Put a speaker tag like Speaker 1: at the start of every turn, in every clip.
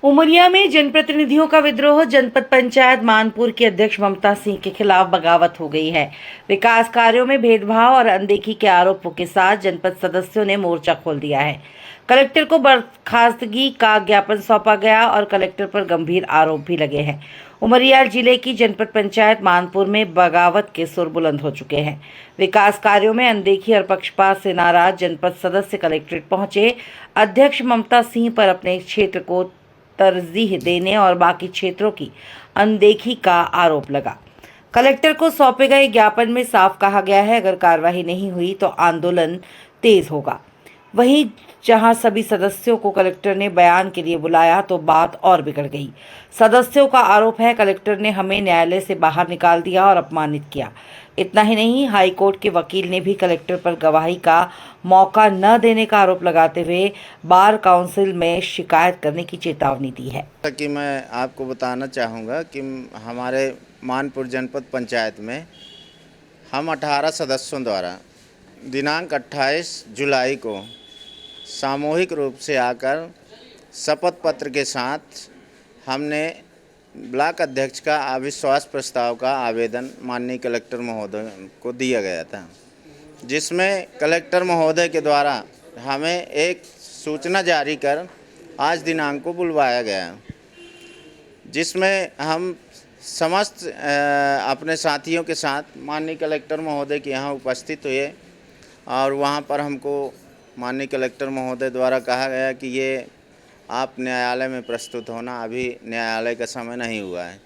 Speaker 1: उमरिया में जनप्रतिनिधियों का विद्रोह। जनपद पंचायत मानपुर की अध्यक्ष ममता सिंह के खिलाफ बगावत हो गई है। विकास कार्यों में भेदभाव और अनदेखी के आरोपों के साथ जनपद सदस्यों ने मोर्चा खोल दिया है। कलेक्टर को बर्खास्तगी का ज्ञापन सौंपा गया और कलेक्टर पर गंभीर आरोप भी लगे हैं। उमरिया जिले की जनपद पंचायत मानपुर में बगावत के सुर बुलंद हो चुके हैं। विकास कार्यों में अनदेखी और पक्षपात से नाराज जनपद सदस्य कलेक्ट्रेट पहुंचे। अध्यक्ष ममता सिंह पर अपने क्षेत्र को तरजीह देने और बाकी क्षेत्रों की अनदेखी का आरोप लगा। कलेक्टर को सौंपे गए ज्ञापन में साफ कहा गया है, अगर कार्रवाई नहीं हुई तो आंदोलन तेज होगा। वहीं जहां सभी सदस्यों को कलेक्टर ने बयान के लिए बुलाया तो बात और बिगड़ गई। सदस्यों का आरोप है कलेक्टर ने हमें न्यायालय से बाहर निकाल दिया और अपमानित किया। इतना ही नहीं, हाई कोर्ट के वकील ने भी कलेक्टर पर गवाही का मौका न देने का आरोप लगाते हुए बार काउंसिल में शिकायत करने की चेतावनी दी है।
Speaker 2: कि मैं आपको बताना चाहूँगा कि हमारे मानपुर जनपद पंचायत में हम 18 सदस्यों द्वारा दिनांक 28 जुलाई को सामूहिक रूप से आकर शपथ पत्र के साथ हमने ब्लॉक अध्यक्ष का अविश्वास प्रस्ताव का आवेदन माननीय कलेक्टर महोदय को दिया गया था, जिसमें कलेक्टर महोदय के द्वारा हमें एक सूचना जारी कर आज दिनांक को बुलवाया गया, जिसमें हम समस्त अपने साथियों के साथ माननीय कलेक्टर महोदय के यहाँ उपस्थित हुए और वहाँ पर हमको माननीय कलेक्टर महोदय द्वारा कहा गया कि ये आप न्यायालय में प्रस्तुत होना, अभी न्यायालय का समय नहीं हुआ है।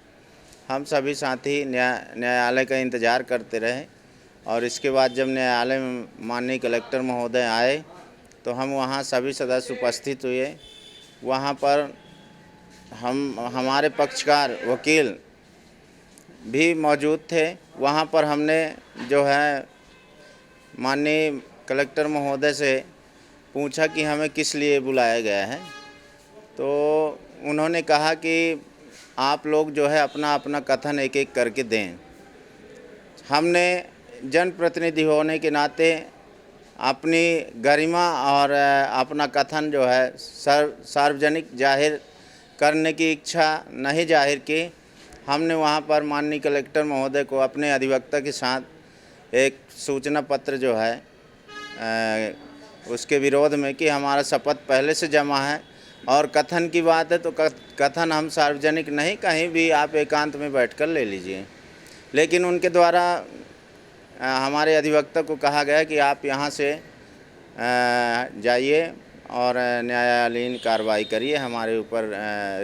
Speaker 2: हम सभी साथी न्यायालय का इंतज़ार करते रहे और इसके बाद जब न्यायालय में माननीय कलेक्टर महोदय आए तो हम वहाँ सभी सदस्य उपस्थित हुए। वहाँ पर हमारे पक्षकार वकील भी मौजूद थे। वहाँ पर हमने जो है माननीय कलेक्टर महोदय से पूछा कि हमें किस लिए बुलाया गया है, तो उन्होंने कहा कि आप लोग जो है अपना अपना कथन एक एक करके दें। हमने जनप्रतिनिधि होने के नाते अपनी गरिमा और अपना कथन जो है सार्वजनिक जाहिर करने की इच्छा नहीं जाहिर की। हमने वहाँ पर माननीय कलेक्टर महोदय को अपने अधिवक्ता के साथ एक सूचना पत्र जो है उसके विरोध में कि हमारा शपथ पहले से जमा है और कथन की बात है तो कथन हम सार्वजनिक नहीं, कहीं भी आप एकांत में बैठकर ले लीजिए। लेकिन उनके द्वारा हमारे अधिवक्ता को कहा गया कि आप यहाँ से जाइए और न्यायालयीन कार्रवाई करिए, हमारे ऊपर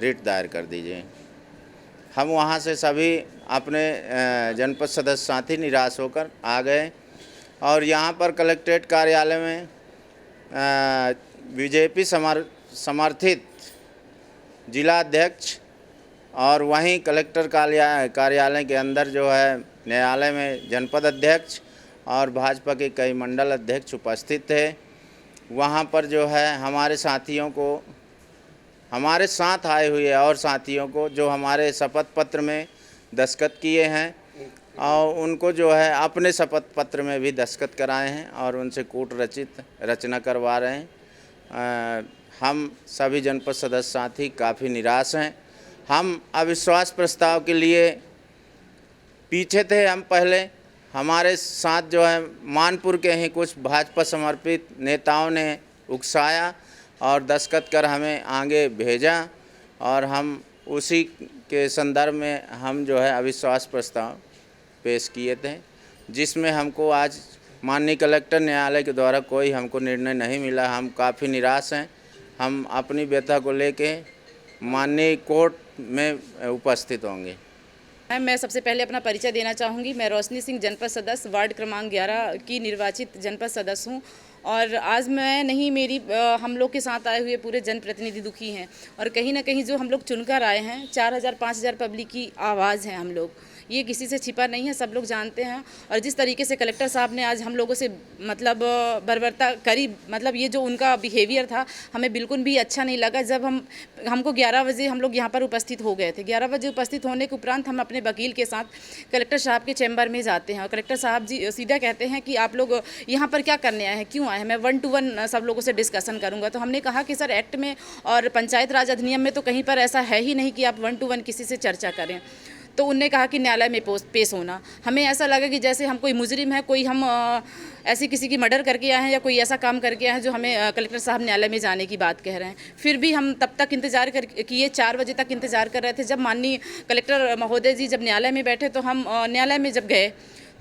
Speaker 2: रिट दायर कर दीजिए। हम वहाँ से सभी अपने जनपद सदस्य साथी निराश होकर आ गए और यहाँ पर कलेक्ट्रेट कार्यालय में बीजेपी समर्थित जिला अध्यक्ष और वहीं कलेक्टर कार्यालय के अंदर जो है न्यायालय में जनपद अध्यक्ष और भाजपा के कई मंडल अध्यक्ष उपस्थित थे। वहाँ पर जो है हमारे साथियों को, हमारे साथ आए हुए और साथियों को जो हमारे शपथ पत्र में दस्तखत किए हैं और उनको जो है अपने शपथ पत्र में भी दस्तखत कराए हैं और उनसे कूट रचित रचना करवा रहे हैं। हम सभी जनपद सदस्य साथी काफ़ी निराश हैं। हम अविश्वास प्रस्ताव के लिए पीछे थे। हम पहले हमारे साथ जो है मानपुर के ही कुछ भाजपा समर्पित नेताओं ने उकसाया और दस्तखत कर हमें आगे भेजा और हम उसी के संदर्भ में हम जो है अविश्वास प्रस्ताव पेश किए थे, जिसमें हमको आज माननीय कलेक्टर न्यायालय के द्वारा कोई हमको निर्णय नहीं मिला। हम काफ़ी निराश हैं। हम अपनी व्यथा को लेके माननीय कोर्ट में उपस्थित होंगे।
Speaker 3: मैं सबसे पहले अपना परिचय देना चाहूँगी। मैं रोशनी सिंह, जनपद सदस्य वार्ड क्रमांक 11 की निर्वाचित जनपद सदस्य हूँ और आज मैं नहीं, मेरी हम लोग के साथ आए हुए पूरे जनप्रतिनिधि दुखी हैं और कहीं ना कहीं जो हम लोग चुनकर आए हैं 4000-5000 पब्लिक की आवाज़ है हम लोग। ये किसी से छिपा नहीं है, सब लोग जानते हैं। और जिस तरीके से कलेक्टर साहब ने आज हम लोगों से मतलब बर्बरता करी, मतलब ये जो उनका बिहेवियर था हमें बिल्कुल भी अच्छा नहीं लगा। जब हमको 11 बजे हम लोग यहाँ पर उपस्थित हो गए थे। 11 बजे उपस्थित होने के उपरांत हम अपने वकील के साथ कलेक्टर साहब के चैम्बर में जाते हैं और कलेक्टर साहब जी सीधा कहते हैं कि आप लोग यहाँ पर क्या करने आए हैं, क्यों आए हैं, मैं 1 to 1 सब लोगों से डिस्कशन करूँगा। तो हमने कहा कि सर एक्ट में और पंचायत राज अधिनियम में तो कहीं पर ऐसा है ही नहीं कि आप 1 to 1 किसी से चर्चा करें। तो उनने कहा कि न्यायालय में पेश होना। हमें ऐसा लगा कि जैसे हम कोई मुजरिम है, कोई हम ऐसी किसी की मर्डर करके आए हैं या कोई ऐसा काम करके आए हैं जो हमें कलेक्टर साहब न्यायालय में जाने की बात कह रहे हैं। फिर भी हम तब तक इंतजार किए, 4 बजे तक इंतजार कर रहे थे। जब माननीय कलेक्टर महोदय जी जब न्यायालय में बैठे तो हम न्यायालय में जब गए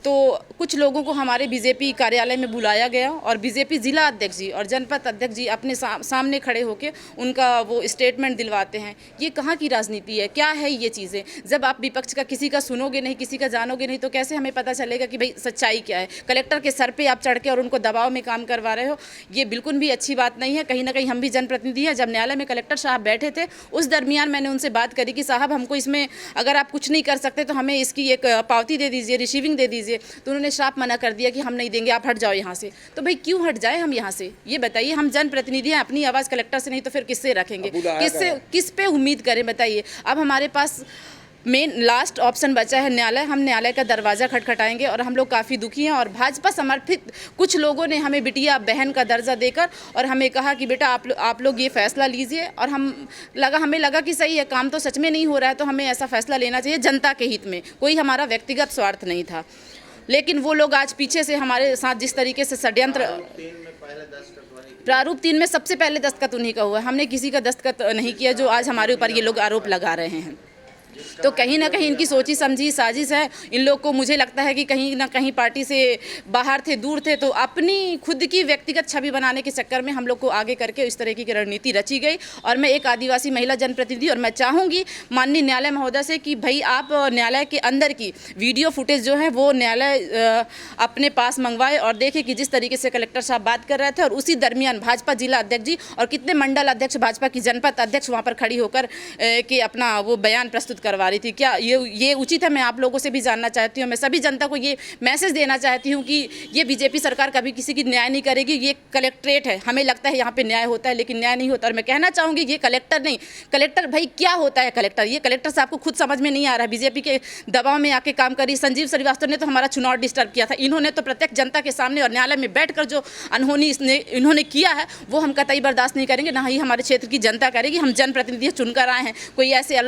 Speaker 3: तो कुछ लोगों को हमारे बीजेपी कार्यालय में बुलाया गया और बीजेपी जिला अध्यक्ष जी और जनपद अध्यक्ष जी अपने सामने खड़े होकर उनका वो स्टेटमेंट दिलवाते हैं। ये कहाँ की राजनीति है, क्या है ये चीज़ें? जब आप विपक्ष का किसी का सुनोगे नहीं, किसी का जानोगे नहीं, तो कैसे हमें पता चलेगा कि भाई सच्चाई क्या है? कलेक्टर के सर पे आप चढ़ के और उनको दबाव में काम करवा रहे हो, ये बिल्कुल भी अच्छी बात नहीं है। कहीं ना कहीं हम भी जनप्रतिनिधि हैं। जब न्यायालय में कलेक्टर साहब बैठे थे उस दरमियान मैंने उनसे बात करी कि साहब हमको इसमें अगर आप कुछ नहीं कर सकते तो हमें इसकी एक पावती दे दीजिए, रिसीविंग दे दीजिए। तो उन्होंने साफ मना कर दिया कि हम नहीं देंगे, आप हट जाओ यहाँ से। तो भाई क्यों हट जाए हम यहाँ से, ये बताइए। हम जनप्रतिनिधि हैं, अपनी आवाज़ कलेक्टर से नहीं तो फिर किससे रखेंगे, किस पे उम्मीद करें बताइए। अब हमारे पास मेन लास्ट ऑप्शन बचा है न्यायालय। हम न्यायालय का दरवाज़ा खटखटाएंगे और हम लोग काफ़ी दुखी हैं। और भाजपा समर्थित कुछ लोगों ने हमें बिटिया बहन का दर्जा देकर और हमें कहा कि बेटा आप लोग ये फैसला लीजिए। और हमें लगा कि सही है, काम तो सच में नहीं हो रहा है, तो हमें ऐसा फैसला लेना चाहिए जनता के हित में, कोई हमारा व्यक्तिगत स्वार्थ नहीं था। लेकिन वो लोग आज पीछे से हमारे साथ जिस तरीके से षड्यंत्र, प्रारूप 3 में सबसे पहले दस्तखत उन्हीं का हुआ है। हमने किसी का दस्तखत नहीं किया जो आज हमारे ऊपर ये लोग आरोप लगा रहे हैं। तो कहीं ना कहीं इनकी सोची समझी साजिश है। इन लोग को मुझे लगता है कि कहीं ना कहीं पार्टी से बाहर थे, दूर थे, तो अपनी खुद की व्यक्तिगत छवि बनाने के चक्कर में हम लोग को आगे करके इस तरह की रणनीति रची गई। और मैं एक आदिवासी महिला जनप्रतिनिधि और मैं चाहूँगी माननीय न्यायालय महोदय से कि भाई आप न्यायालय के अंदर की वीडियो फुटेज जो है वो न्यायालय अपने पास मंगवाए और देखे कि जिस तरीके से कलेक्टर साहब बात कर रहे थे और उसी दरमियान भाजपा जिला अध्यक्ष जी और कितने मंडल अध्यक्ष, भाजपा की जनपद अध्यक्ष वहाँ पर खड़ी होकर के अपना वो बयान प्रस्तुत करवा रही थी। क्या ये उचित है? मैं आप लोगों से भी जानना चाहती हूँ, मैं सभी जनता को ये मैसेज देना चाहती हूँ कि ये बीजेपी सरकार कभी किसी की न्याय नहीं करेगी। ये कलेक्ट्रेट है, हमें लगता है यहाँ पे न्याय होता है लेकिन न्याय नहीं होता। और मैं कहना चाहूँगी ये कलेक्टर नहीं, कलेक्टर भाई क्या होता है कलेक्टर? ये कलेक्टर साहब को खुद समझ में नहीं आ रहा है। बीजेपी के दबाव में आके काम करी। संजीव श्रीवास्तव ने तो हमारा चुनाव डिस्टर्ब किया था। इन्होंने तो प्रत्यक्ष जनता के सामने और न्यायालय में बैठकर जो अनहोनी इन्होंने किया है वो हम कतई बर्दाश्त नहीं करेंगे, ना ही हमारे क्षेत्र की जनता करेगी। हम जनप्रतिनिधि चुनकर आए हैं, कोई ऐसे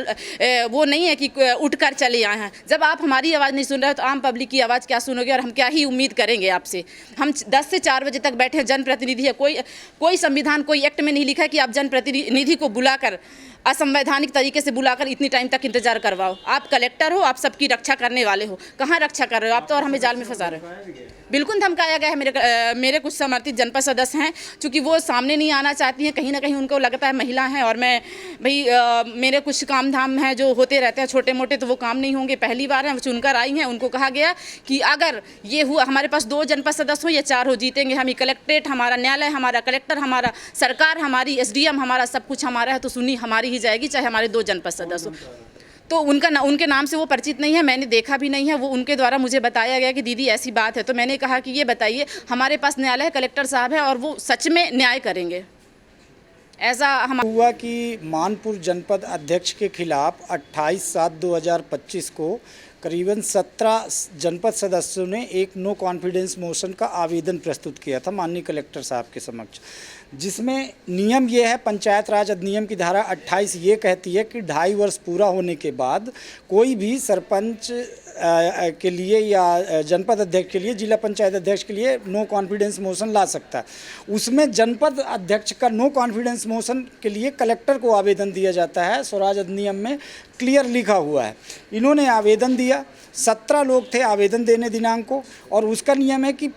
Speaker 3: वो नहीं है कि उठकर चले आए हैं। जब आप हमारी आवाज़ नहीं सुन रहे हो तो आम पब्लिक की आवाज़ क्या सुनोगे और हम क्या ही उम्मीद करेंगे आपसे? हम 10 से 4 बजे तक बैठे हैं, जनप्रतिनिधि है। कोई संविधान, कोई एक्ट में नहीं लिखा है कि आप जनप्रतिनिधि को बुलाकर असंवैधानिक तरीके से बुलाकर इतनी टाइम तक इंतजार करवाओ। आप कलेक्टर हो, आप सबकी रक्षा करने वाले हो, कहाँ रक्षा कर रहे हो आप? तो और हमें जाल में फंसा रहे हो। बिल्कुल धमकाया गया है। मेरे कुछ समर्थित जनपद सदस्य हैं, चूँकि वो सामने नहीं आना चाहती हैं, कहीं ना कहीं उनको लगता है महिला हैं और मैं भाई मेरे कुछ काम धाम हैं जो होते रहते हैं छोटे मोटे, तो वो काम नहीं होंगे। पहली बार हैं, चुनकर आई हैं। उनको कहा गया कि अगर ये हुआ, हमारे पास 2 जनपद सदस्य हो या 4 हो, जीतेंगे हम ही। कलेक्ट्रेट हमारा, न्यायालय हमारा, कलेक्टर हमारा, सरकार हमारी, SDM हमारा, सब कुछ हमारा है, तो सुनी हमारी ही जाएगी, चाहे हमारे 2 जनपद सदस्य हो। तो उनके नाम से वो परिचित नहीं है, मैंने देखा भी नहीं है। वो उनके द्वारा मुझे बताया गया कि दीदी ऐसी बात है। तो मैंने कहा कि ये बताइए, हमारे पास न्यायालय है, कलेक्टर साहब है और वो सच में न्याय करेंगे। ऐसा
Speaker 4: हुआ कि मानपुर जनपद अध्यक्ष के खिलाफ 28/7/2025 को करीबन 17 जनपद सदस्यों ने एक नो कॉन्फिडेंस मोशन का आवेदन प्रस्तुत किया था माननीय कलेक्टर साहब के समक्ष, जिसमें नियम ये है, पंचायत राज अधिनियम की धारा 28 ये कहती है कि 2.5 वर्ष पूरा होने के बाद कोई भी सरपंच के लिए या जनपद अध्यक्ष के लिए, जिला पंचायत अध्यक्ष के लिए नो कॉन्फिडेंस मोशन ला सकता है। उसमें जनपद अध्यक्ष का नो कॉन्फिडेंस मोशन के लिए कलेक्टर को आवेदन दिया जाता है, स्वराज अधिनियम में क्लियर लिखा हुआ है। इन्होंने आवेदन दिया, 17 लोग थे आवेदन देने दिनांक को, और उसका नियम है कि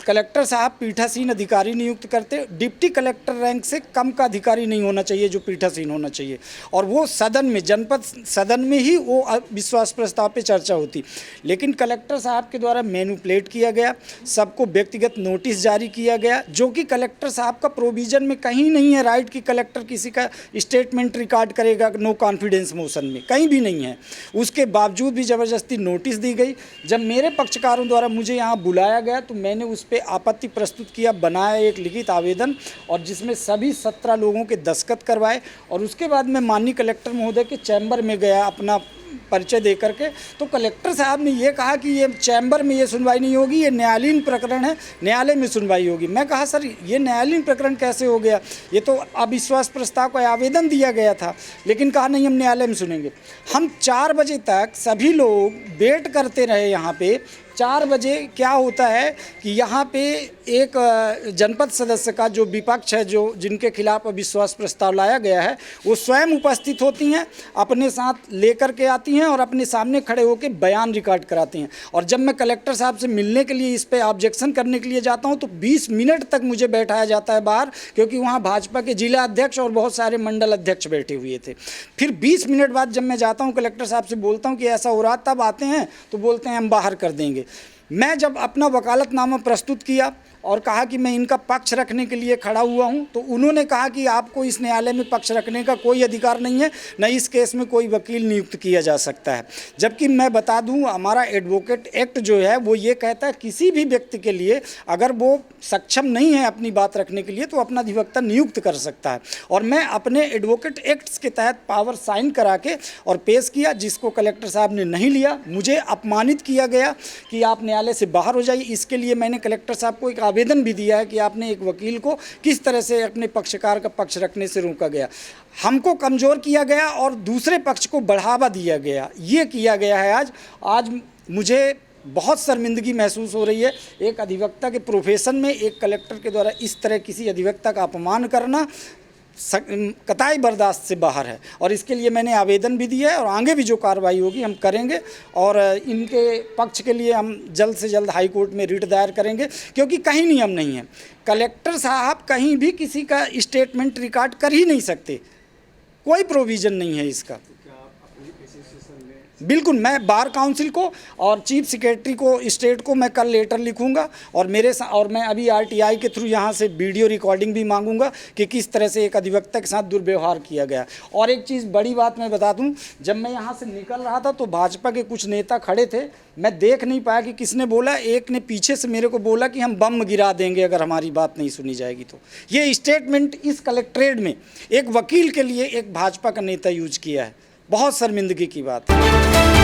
Speaker 4: कलेक्टर साहब पीठासीन अधिकारी नियुक्त करते, डिप्टी कलेक्टर रैंक से कम का अधिकारी नहीं होना चाहिए जो पीठासीन होना चाहिए, और वो सदन में, जनपद सदन में ही वो विश्वास प्रस्ताव पे चर्चा होती। लेकिन कलेक्टर साहब के द्वारा मैनिपुलेट किया गया, सबको व्यक्तिगत नोटिस जारी किया गया, जो कि कलेक्टर साहब का प्रोविज़न में कहीं नहीं है राइट कि कलेक्टर किसी का स्टेटमेंट रिकॉर्ड करेगा नो कॉन्फिडेंस मोशन में, कहीं भी नहीं है। उसके बावजूद भी ज़बरदस्ती नोटिस दी गई। जब मेरे पक्षकारों द्वारा मुझे यहाँ बुलाया गया तो मैंने उस पर आपत्ति प्रस्तुत किया, बनाया एक लिखित आवेदन, और जिसमें सभी 17 लोगों के दस्तखत करवाए, और उसके बाद मैं माननीय कलेक्टर महोदय के चैम्बर में गया अपना परिचय दे करके। तो कलेक्टर साहब ने ये कहा कि ये चैम्बर में ये सुनवाई नहीं होगी, ये न्यायालयीन प्रकरण है, न्यायालय में सुनवाई होगी। मैं कहा सर ये न्यायालयीन प्रकरण कैसे हो गया, ये तो अविश्वास प्रस्ताव का आवेदन दिया गया था। लेकिन कहा नहीं, हम न्यायालय में सुनेंगे। हम 4 बजे तक सभी लोग वेट करते रहे यहाँ पे। 4 बजे क्या होता है कि यहाँ पे एक जनपद सदस्य का जो विपक्ष है, जो जिनके खिलाफ अविश्वास प्रस्ताव लाया गया है, वो स्वयं उपस्थित होती हैं, अपने साथ लेकर के आती हैं और अपने सामने खड़े होकर बयान रिकॉर्ड कराती हैं। और जब मैं कलेक्टर साहब से मिलने के लिए, इस पे ऑब्जेक्शन करने के लिए जाता हूँ तो 20 मिनट तक मुझे बैठाया जाता है बाहर, क्योंकि वहाँ भाजपा के जिला अध्यक्ष और बहुत सारे मंडल अध्यक्ष बैठे हुए थे। फिर 20 मिनट बाद जब मैं जाता हूँ कलेक्टर साहब से बोलता हूँ कि ऐसा हो रहा, तब आते हैं तो बोलते हैं हम बाहर कर देंगे। मैं जब अपना वकालतनामा प्रस्तुत किया और कहा कि मैं इनका पक्ष रखने के लिए खड़ा हुआ हूं, तो उन्होंने कहा कि आपको इस न्यायालय में पक्ष रखने का कोई अधिकार नहीं है, न इस केस में कोई वकील नियुक्त किया जा सकता है। जबकि मैं बता दूं, हमारा एडवोकेट एक्ट जो है वो ये कहता है किसी भी व्यक्ति के लिए अगर वो सक्षम नहीं है अपनी बात रखने के लिए तो अपना अधिवक्ता नियुक्त कर सकता है। और मैं अपने एडवोकेट एक्ट्स के तहत पावर साइन करा के और पेश किया, जिसको कलेक्टर साहब ने नहीं लिया। मुझे अपमानित किया गया कि आप न्यायालय से बाहर हो जाइए। इसके लिए मैंने कलेक्टर साहब को एक आवेदन भी दिया है कि आपने एक वकील को किस तरह से अपने पक्षकार का पक्ष रखने से रोका गया, हमको कमज़ोर किया गया और दूसरे पक्ष को बढ़ावा दिया गया, ये किया गया है। आज मुझे बहुत शर्मिंदगी महसूस हो रही है। एक अधिवक्ता के प्रोफेशन में एक कलेक्टर के द्वारा इस तरह किसी अधिवक्ता का अपमान करना कतई बर्दाश्त से बाहर है, और इसके लिए मैंने आवेदन भी दिया है और आगे भी जो कार्रवाई होगी हम करेंगे। और इनके पक्ष के लिए हम जल्द से जल्द हाई कोर्ट में रिट दायर करेंगे, क्योंकि कहीं नियम नहीं है। कलेक्टर साहब कहीं भी किसी का स्टेटमेंट रिकॉर्ड कर ही नहीं सकते, कोई प्रोविज़न नहीं है इसका। बिल्कुल, मैं बार काउंसिल को और चीफ सेक्रेटरी को, स्टेट को मैं कल लेटर लिखूंगा, और और मैं अभी आरटीआई के थ्रू यहाँ से वीडियो रिकॉर्डिंग भी मांगूंगा कि किस तरह से एक अधिवक्ता के साथ दुर्व्यवहार किया गया। और एक चीज़ बड़ी बात मैं बता दूं, जब मैं यहाँ से निकल रहा था तो भाजपा के कुछ नेता खड़े थे, मैं देख नहीं पाया कि किसने बोला। एक ने पीछे से मेरे को बोला कि हम बम गिरा देंगे अगर हमारी बात नहीं सुनी जाएगी तो। ये स्टेटमेंट इस कलेक्ट्रेट में एक वकील के लिए एक भाजपा का नेता यूज किया है, बहुत शर्मिंदगी की बात है।